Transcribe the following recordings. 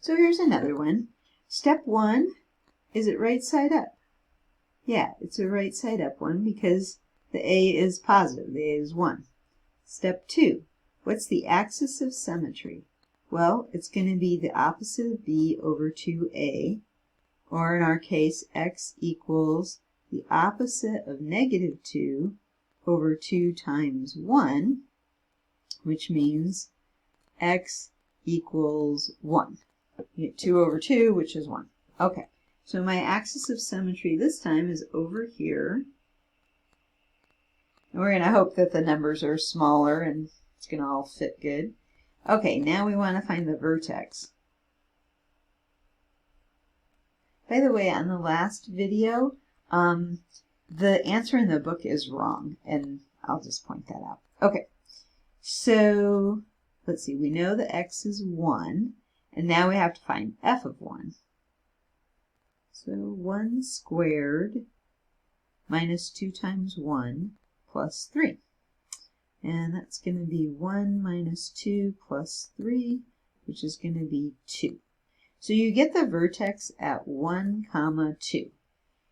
So here's another one. Step 1, is it right side up? Yeah, it's a right side up one because the a is positive. The a is 1. Step 2, what's the axis of symmetry? Well, it's going to be the opposite of b over 2a, or in our case, x equals the opposite of negative 2 over 2 times 1, which means x equals 1. You get 2 over 2, which is 1. Okay, so my axis of symmetry this time is over here. And we're going to hope that the numbers are smaller and it's going to all fit good. Okay, now we want to find the vertex. By the way, on the last video, the answer in the book is wrong, and I'll just point that out. Okay, so let's see, we know that x is 1, and now we have to find f of 1. So 1 squared minus 2 times 1 plus 3. And that's going to be 1 minus 2 plus 3, which is going to be 2. So you get the vertex at 1, 2.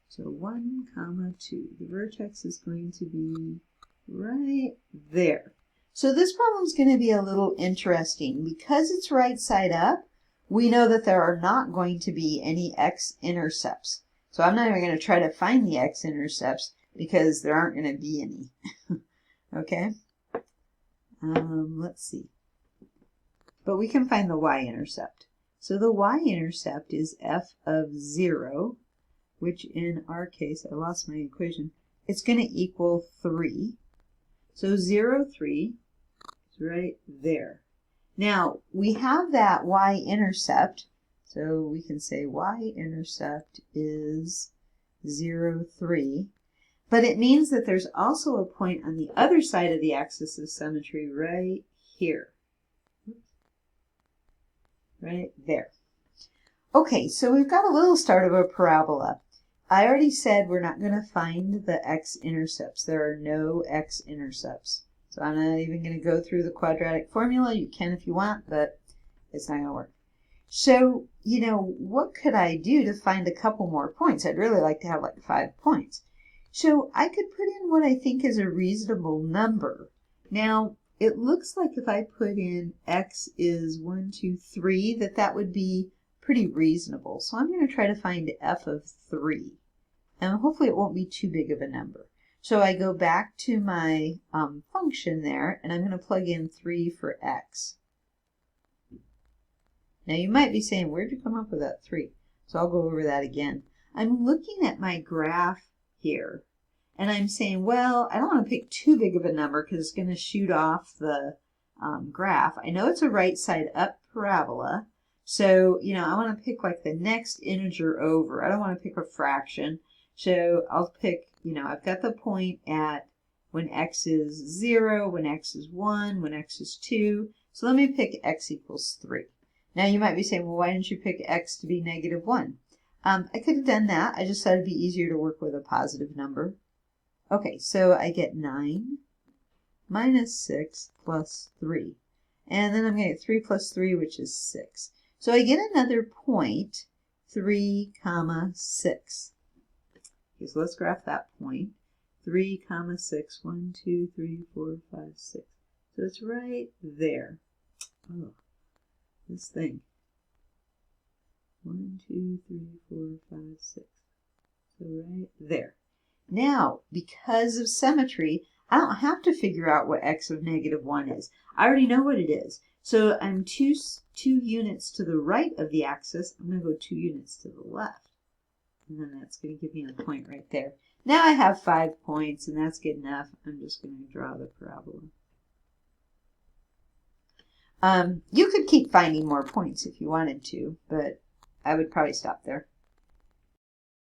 So 1, 2. The vertex is going to be right there. So this problem is going to be a little interesting. Because it's right side up, we know that there are not going to be any x-intercepts. So I'm not even going to try to find the x-intercepts because there aren't going to be any. Okay? Let's see. But we can find the y-intercept. So the y-intercept is f of 0, which in our case, I lost my equation, it's going to equal 3. So 0, 3 is right there. Now, we have that y-intercept, so we can say y-intercept is 0, 3. But it means that there's also a point on the other side of the axis of symmetry right here. Right there. Okay, so we've got a little start of a parabola. I already said we're not going to find the x-intercepts. There are no x-intercepts. So I'm not even going to go through the quadratic formula. You can if you want, but it's not going to work. So, what could I do to find a couple more points? I'd really like to have like 5 points. So I could put in what I think is a reasonable number. Now, it looks like if I put in x is 1, 2, 3, that would be pretty reasonable. So I'm going to try to find f of 3. And hopefully it won't be too big of a number. So I go back to my function there, and I'm going to plug in 3 for x. Now you might be saying, where'd you come up with that 3? So I'll go over that again. I'm looking at my graph here, and I'm saying, well, I don't want to pick too big of a number because it's going to shoot off the graph. I know it's a right side up parabola, so, I want to pick like the next integer over. I don't want to pick a fraction. So I'll pick, I've got the point at when x is 0, when x is 1, when x is 2. So let me pick x equals 3. Now you might be saying, well, why didn't you pick x to be negative 1? I could have done that. I just thought it'd be easier to work with a positive number. Okay, so I get 9 minus 6 plus 3. And then I'm going to get 3 plus 3, which is 6. So I get another point, 3, 6. Okay, so let's graph that point. 3, 6, 1, 2, 3, 4, 5, 6. So it's right there. Oh, this thing. 1, 2, 3, 4, 5, 6. So right there. Now, because of symmetry, I don't have to figure out what x of negative 1 is. I already know what it is. So I'm two units to the right of the axis. I'm going to go 2 units to the left. And then that's going to give me a point right there. Now I have 5 points, and that's good enough. I'm just going to draw the parabola. You could keep finding more points if you wanted to, but I would probably stop there.